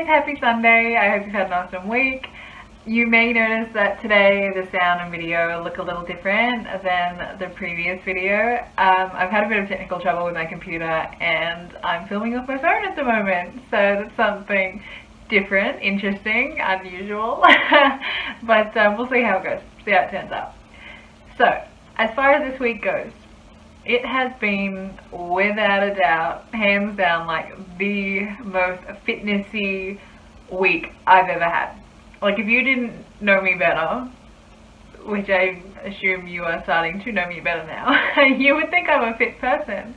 happy Sunday. I hope you've had an awesome week. You may notice that today the sound and video look a little different than the previous video. I've had a bit of technical trouble with my computer and I'm filming off my phone at the moment, so that's something different, interesting, unusual, but we'll see how it goes, see how it turns out. So, as far as this week goes, it has been, without a doubt, hands down, like the most fitnessy week I've ever had. Like, if you didn't know me better, which I assume you are starting to know me better now, you would think I'm a fit person.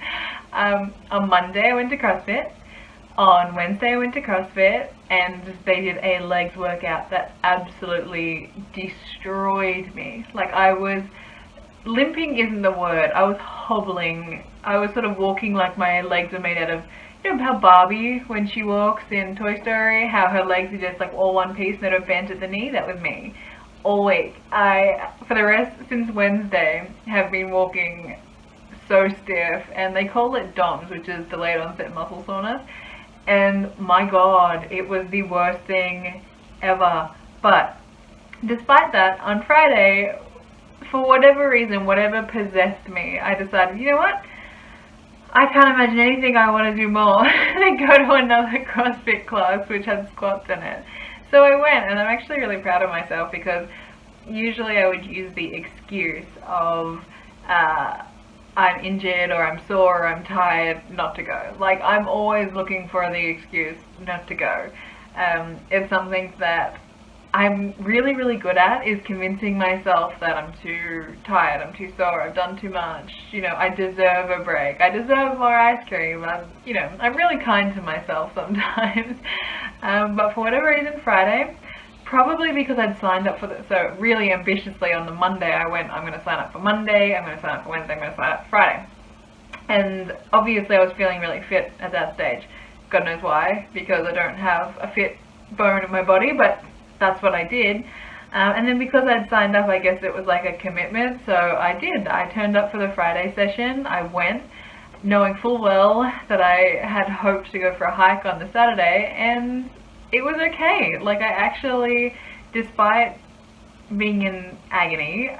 On Monday I went to CrossFit. On Wednesday I went to CrossFit and they did a legs workout that absolutely destroyed me. Like, I was limping isn't the word. I was hobbling. I was sort of walking like my legs are made out of, you know how Barbie, when she walks in Toy Story, how her legs are just like all one piece and they're bent at the knee? That was me. All week. For the rest, since Wednesday, have been walking so stiff, and they call it DOMS, which is delayed onset muscle soreness. And my God, it was the worst thing ever. But despite that, on Friday, for whatever reason, whatever possessed me, I decided, you know what? I can't imagine anything I want to do more than go to another CrossFit class which had squats in it. So I went, and I'm actually really proud of myself because usually I would use the excuse of I'm injured or I'm sore or I'm tired not to go. Like, I'm always looking for the excuse not to go. It's something that I'm really, really good at, is convincing myself that I'm too tired, I'm too sore, I've done too much, you know, I deserve a break, I deserve more ice cream. I'm really kind to myself sometimes. But for whatever reason, Friday, probably because I'd signed up for so really ambitiously on the Monday, I went, I'm going to sign up for Monday, I'm going to sign up for Wednesday, I'm going to sign up for Friday. And obviously I was feeling really fit at that stage. God knows why, because I don't have a fit bone in my body, but that's what I did. And then because I'd signed up, I guess it was like a commitment, so I did. I turned up for the Friday session. I went knowing full well that I had hoped to go for a hike on the Saturday, and it was okay. Like, I actually, despite being in agony,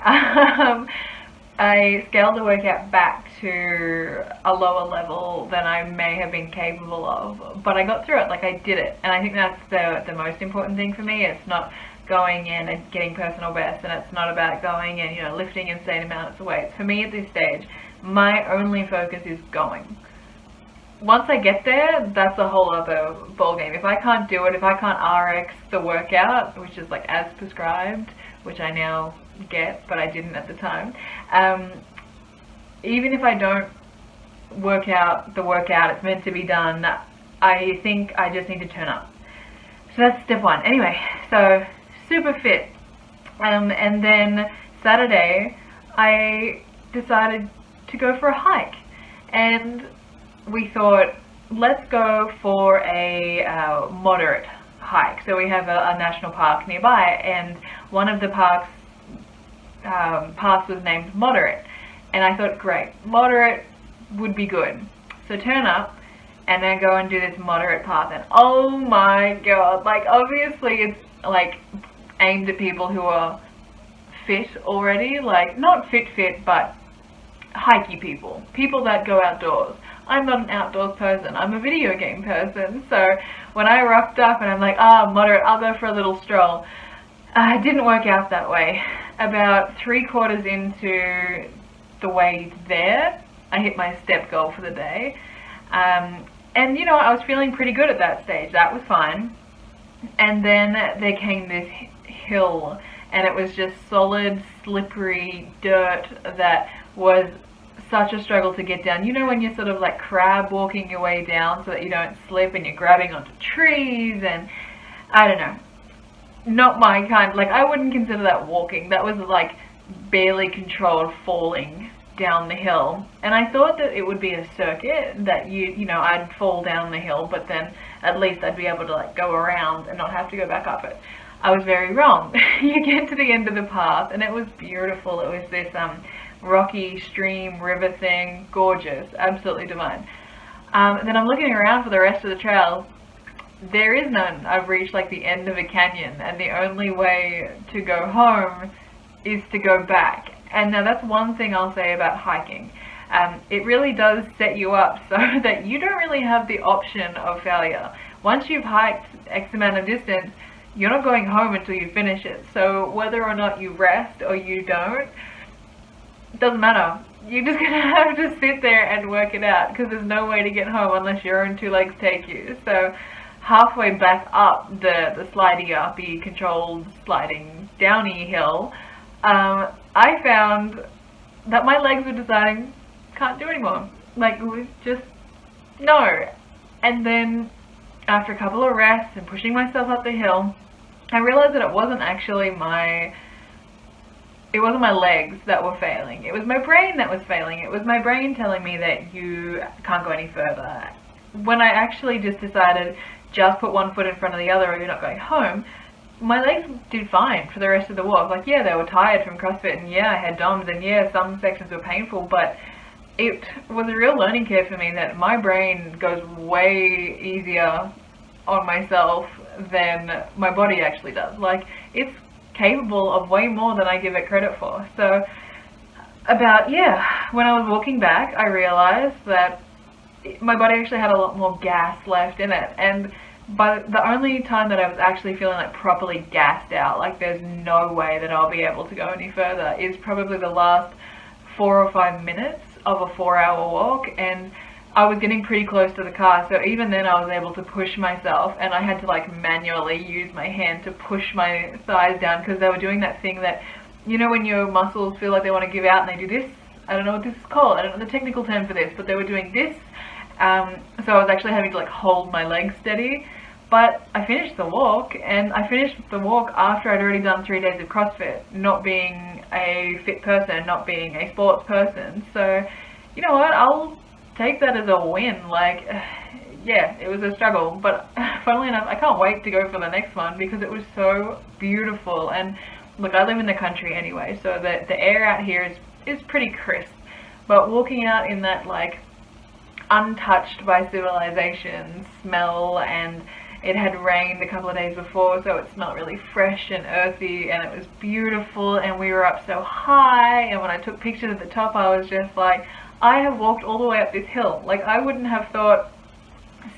I scaled the workout back to a lower level than I may have been capable of, but I got through it. Like, I did it, and I think that's the most important thing for me. It's not going in and getting personal best, and it's not about going and, you know, lifting insane amounts of weights. For me at this stage, my only focus is going. Once I get there, that's a whole other ballgame. If I can't do it, if I can't RX the workout, which is like as prescribed, which I now get, but I didn't at the time, even if I don't work out the workout it's meant to be done, I think I just need to turn up. So that's step one. Anyway, so super fit. And then Saturday, I decided to go for a hike. And we thought, let's go for a moderate hike. So we have a national park nearby, and one of the parks path was named Moderate, and I thought, great, moderate would be good. So turn up and then go and do this moderate path, and oh my God, like, obviously it's like aimed at people who are fit already, like not fit, but hikey people that go outdoors. I'm not an outdoors person, I'm a video game person. So when I rocked up and I'm like, moderate, I'll go for a little stroll, it didn't work out that way. About 3/4 into the way there, I hit my step goal for the day. And you know, I was feeling pretty good at that stage. That was fine. And then there came this hill, and it was just solid, slippery dirt that was such a struggle to get down. You know, when you're sort of like crab walking your way down so that you don't slip, and you're grabbing onto trees, and I don't know. Not my kind. Like, I wouldn't consider that walking. That was like barely controlled falling down the hill. And I thought that it would be a circuit that you know, I'd fall down the hill, but then at least I'd be able to like go around and not have to go back up it. I was very wrong. You get to the end of the path and it was beautiful. It was this rocky stream river thing, gorgeous, absolutely divine. Then I'm looking around for the rest of the trail, there is none. I've reached like the end of a canyon, and the only way to go home is to go back. And now that's one thing I'll say about hiking. It really does set you up so that you don't really have the option of failure. Once you've hiked X amount of distance, you're not going home until you finish it. So whether or not you rest or you don't, it doesn't matter. You're just gonna have to sit there and work it out, because there's no way to get home unless your own two legs take you. So halfway back up the slidey uppy controlled sliding downy hill, I found that my legs were deciding, can't do anymore. Like, it was just, no. And then after a couple of rests and pushing myself up the hill, I realized that it wasn't actually my legs that were failing. It was my brain that was failing. It was my brain telling me that you can't go any further. When I actually just decided, just put one foot in front of the other or you're not going home, my legs did fine for the rest of the walk. Like, yeah, they were tired from CrossFit, and yeah, I had DOMs, and yeah, some sections were painful, but it was a real learning curve for me that my brain goes way easier on myself than my body actually does. Like, it's capable of way more than I give it credit for. So when I was walking back, I realized that my body actually had a lot more gas left in it, and but the only time that I was actually feeling like properly gassed out, like there's no way that I'll be able to go any further, is probably the last 4 or 5 minutes of a 4-hour walk. And I was getting pretty close to the car, so even then I was able to push myself, and I had to like manually use my hand to push my thighs down, because they were doing that thing that, you know, when your muscles feel like they want to give out and they do this. I don't know what this is called, I don't know the technical term for this, but they were doing this. So I was actually having to like hold my legs steady. But I finished the walk, and I finished the walk after I'd already done 3 days of CrossFit, not being a fit person, not being a sports person. So, you know what, I'll take that as a win. Like, yeah, it was a struggle, but funnily enough, I can't wait to go for the next one, because it was so beautiful. And look, I live in the country anyway, so the air out here is pretty crisp, but walking out in that like untouched by civilization smell, and it had rained a couple of days before, so it smelled really fresh and earthy, and it was beautiful, and we were up so high, and when I took pictures at the top, I was just like, I have walked all the way up this hill. Like, I wouldn't have thought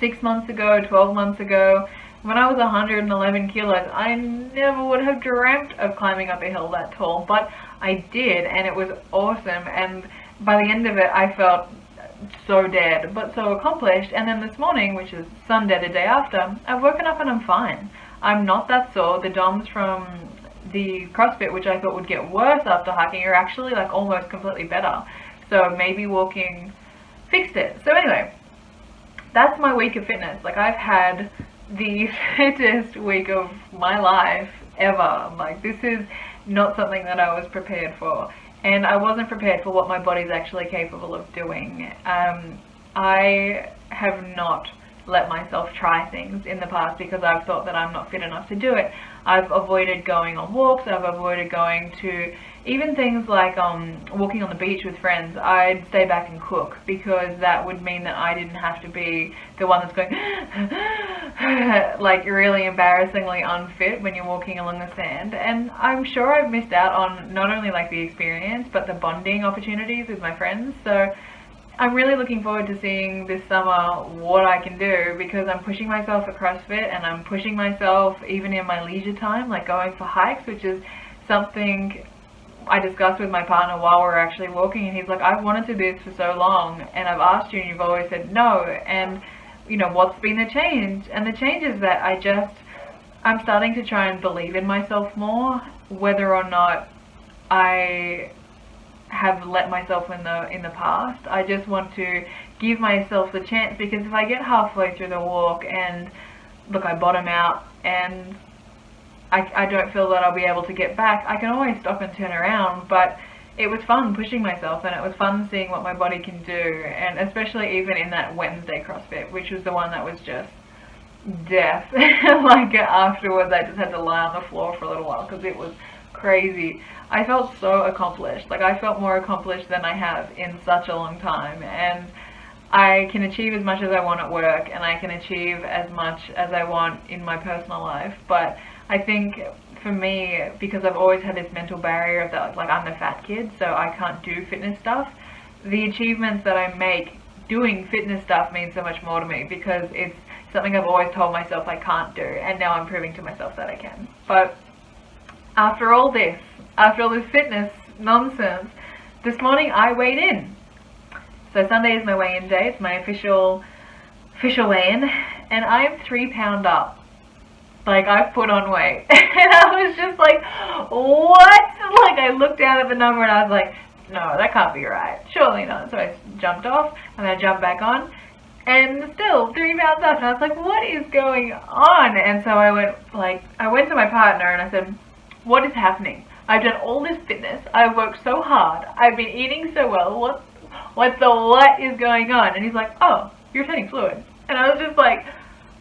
6 months ago, 12 months ago, when I was 111 kilos, I never would have dreamt of climbing up a hill that tall, but I did, and it was awesome. And by the end of it, I felt so dead, but so accomplished. And then this morning, which is Sunday, the day after, I've woken up and I'm fine. I'm not that sore. The DOMs from the CrossFit, which I thought would get worse after hiking, are actually like almost completely better. So maybe walking fixed it. So anyway, that's my week of fitness. Like, I've had the fittest week of my life ever. Like, this is not something that I was prepared for. And I wasn't prepared for what my body's actually capable of doing. I have not let myself try things in the past because I've thought that I'm not fit enough to do it. I've avoided going on walks, I've avoided going to even things like walking on the beach with friends. I'd stay back and cook because that would mean that I didn't have to be the one that's going like really embarrassingly unfit when you're walking along the sand. And I'm sure I've missed out on not only like the experience but the bonding opportunities with my friends. So I'm really looking forward to seeing this summer what I can do, because I'm pushing myself at CrossFit and I'm pushing myself even in my leisure time, like going for hikes, which is something I discussed with my partner while we were actually walking, and he's like, I've wanted to do this for so long and I've asked you and you've always said no. And you know, what's been the change? And the change is that I'm starting to try and believe in myself more, whether or not I have let myself in the past. I just want to give myself the chance, because if I get halfway through the walk and look, I bottom out and I don't feel that I'll be able to get back, I can always stop and turn around. But it was fun pushing myself, and it was fun seeing what my body can do, and especially even in that Wednesday CrossFit, which was the one that was just death. Like afterwards I just had to lie on the floor for a little while because it was crazy. I felt so accomplished. Like, I felt more accomplished than I have in such a long time, and I can achieve as much as I want at work, and I can achieve as much as I want in my personal life. But I think for me, because I've always had this mental barrier of that, like I'm the fat kid, so I can't do fitness stuff. The achievements that I make doing fitness stuff means so much more to me, because it's something I've always told myself I can't do, and now I'm proving to myself that I can. But after all this fitness nonsense, this morning I weighed in. So Sunday is my weigh-in day. It's my official weigh-in, and I am 3 pounds up. Like, I've put on weight. And I was just like, what? Like, I looked down at the number and I was like, no, that can't be right. Surely not. So I jumped off, and then I jumped back on, and still 3 pounds up. And I was like, what is going on? And so I went to my partner and I said, what is happening? I've done all this fitness. I've worked so hard. I've been eating so well. What is going on? And he's like, oh, you're retaining fluid. And I was just like,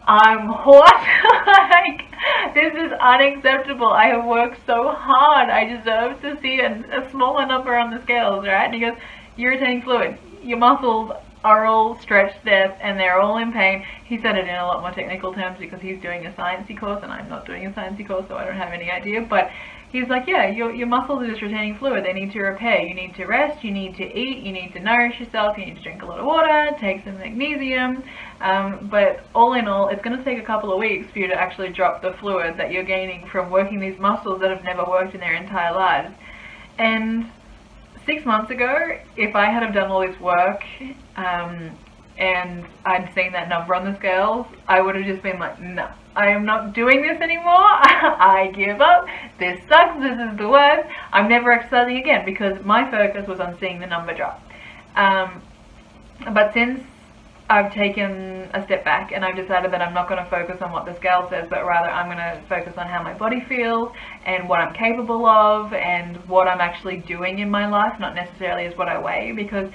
what? Like, this is unacceptable. I have worked so hard. I deserve to see a smaller number on the scales, right? And he goes, you're retaining fluid. Your muscles are all stretched there and they're all in pain. He said it in a lot more technical terms because he's doing a sciencey course and I'm not doing a sciencey course, so I don't have any idea. But he's like, yeah, your muscles are just retaining fluid. They need to repair. You need to rest. You need to eat. You need to nourish yourself. You need to drink a lot of water, take some magnesium. But all in all, it's going to take a couple of weeks for you to actually drop the fluid that you're gaining from working these muscles that have never worked in their entire lives. And 6 months ago, if I had have done all this work and I'd seen that number on the scales, I would have just been like, no, I am not doing this anymore. I give up. This sucks. This is the worst. I'm never exercising again, because my focus was on seeing the number drop. But since I've taken a step back and I've decided that I'm not going to focus on what the scale says, but rather I'm going to focus on how my body feels and what I'm capable of and what I'm actually doing in my life, not necessarily as what I weigh, because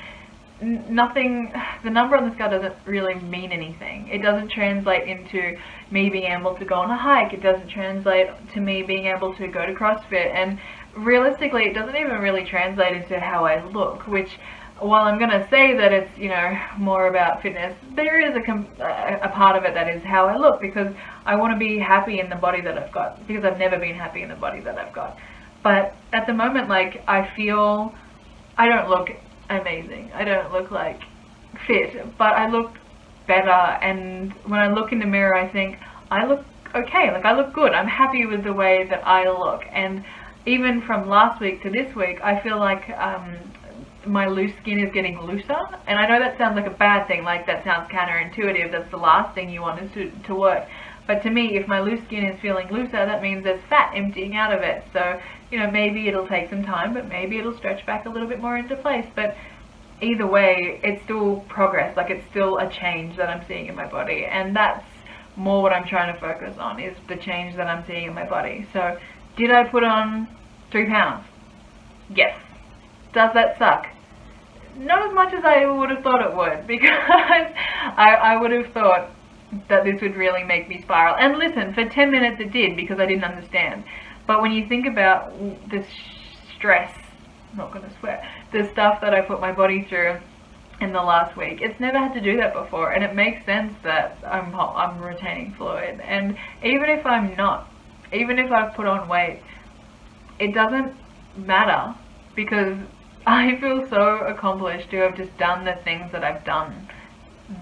the number on the scale doesn't really mean anything. It doesn't translate into me being able to go on a hike. It doesn't translate to me being able to go to CrossFit, and realistically it doesn't even really translate into how I look, which, while I'm going to say that it's, you know, more about fitness, there is a part of it that is how I look, because I want to be happy in the body that I've got, because I've never been happy in the body that I've got. But at the moment, like, I feel I don't look amazing. I don't look like fit, but I look better, and when I look in the mirror I think I look okay, like I look good. I'm happy with the way that I look. And even from last week to this week, I feel like my loose skin is getting looser, and I know that sounds like a bad thing, like that sounds counterintuitive. That's the last thing you want is to work. But to me, if my loose skin is feeling looser, that means there's fat emptying out of it. So, you know, maybe it'll take some time, but maybe it'll stretch back a little bit more into place. But either way, it's still progress. Like, it's still a change that I'm seeing in my body. And that's more what I'm trying to focus on, is the change that I'm seeing in my body. So, did I put on 3 pounds? Yes. Does that suck? Not as much as I would have thought it would, because I would have thought that this would really make me spiral. And listen, for 10 minutes it did, because I didn't understand. But when you think about the stress, I'm not going to swear, the stuff that I put my body through in the last week, it's never had to do that before, and it makes sense that I'm retaining fluid. And even if I'm not, even if I've put on weight, it doesn't matter, because I feel so accomplished to have just done the things that I've done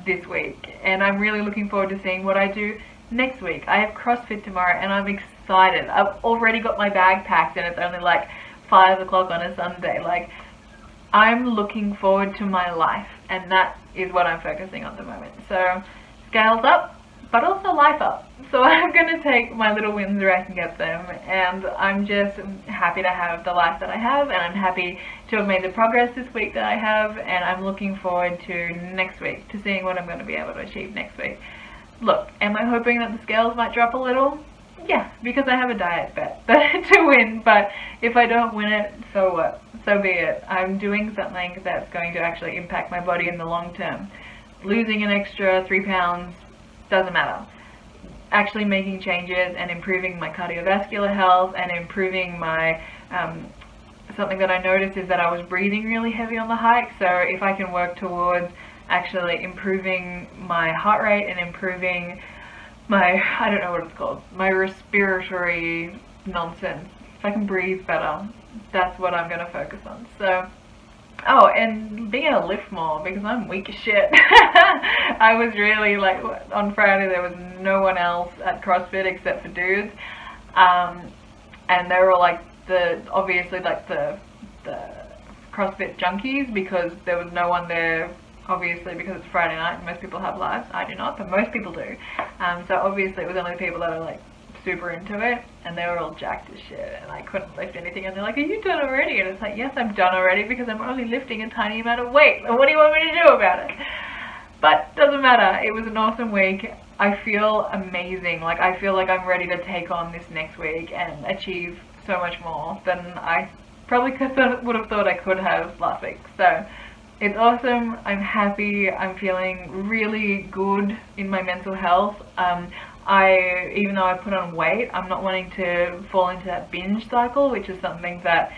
this week, and I'm really looking forward to seeing what I do next week. I have CrossFit tomorrow and I'm excited. I've already got my bag packed and it's only like 5 o'clock on a Sunday. Like, I'm looking forward to my life, and that is what I'm focusing on at the moment. So scales up, but also life up. So I'm going to take my little wins where I can get them, and I'm just happy to have the life that I have, and I'm happy to have made the progress this week that I have, and I'm looking forward to next week, to seeing what I'm going to be able to achieve next week. Look, am I hoping that the scales might drop a little? Yeah, because I have a diet bet to win, but if I don't win it, so what? So be it. I'm doing something that's going to actually impact my body in the long term. Losing an extra 3 pounds doesn't matter. Actually making changes and improving my cardiovascular health and improving my something that I noticed is that I was breathing really heavy on the hike. So if I can work towards actually improving my heart rate and improving my, I don't know what it's called, my respiratory nonsense. If I can breathe better, that's what I'm going to focus on. So, oh, and being able to lift more, because I'm weak as shit. I was really like, on Friday there was no one else at CrossFit except for dudes. And they were all like obviously like the CrossFit junkies, because there was no one there, obviously, because it's Friday night and most people have lives. I do not, but most people do. So obviously it was only people that are like super into it, and they were all jacked as shit, and I couldn't lift anything, and they're like, are you done already? And it's like, yes, I'm done already, because I'm only lifting a tiny amount of weight. What do you want me to do about it? But doesn't matter. It was an awesome week. I feel amazing. Like, I feel like I'm ready to take on this next week and achieve so much more than I probably would have thought I could have last week. So it's awesome. I'm happy. I'm feeling really good in my mental health. Even though I put on weight, I'm not wanting to fall into that binge cycle, which is something that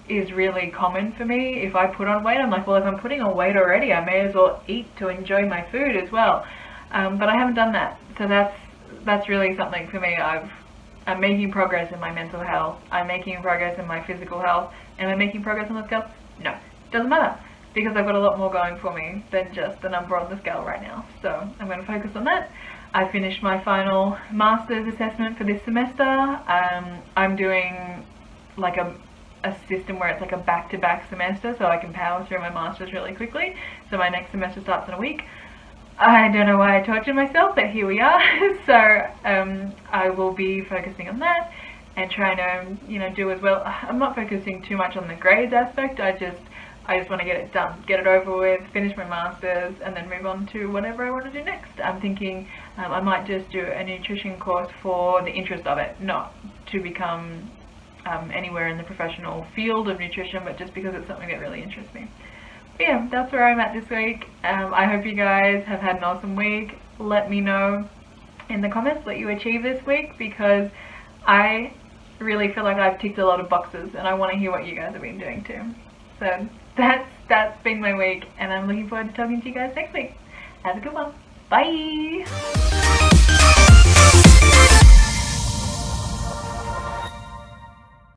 is really common for me. If I put on weight, I'm like, well, if I'm putting on weight already, I may as well eat to enjoy my food as well. But I haven't done that, so that's really something for me. I'm making progress in my mental health. I'm making progress in my physical health. Am I making progress on the scale? No, doesn't matter, because I've got a lot more going for me than just the number on the scale right now. So I'm going to focus on that. I finished my final master's assessment for this semester. I'm doing like a system where it's like a back-to-back semester, so I can power through my master's really quickly. So my next semester starts in a week. I don't know why I tortured myself, but here we are. So I will be focusing on that and trying to, do as well. I'm not focusing too much on the grades aspect. I just want to get it done, get it over with, finish my masters, and then move on to whatever I want to do next. I'm thinking I might just do a nutrition course for the interest of it, not to become anywhere in the professional field of nutrition, but just because it's something that really interests me. But yeah, that's where I'm at this week. I hope you guys have had an awesome week. Let me know in the comments what you achieved this week, because I really feel like I've ticked a lot of boxes, and I want to hear what you guys have been doing too. So that's been my week, and I'm looking forward to talking to you guys next week. Have a good one. Bye!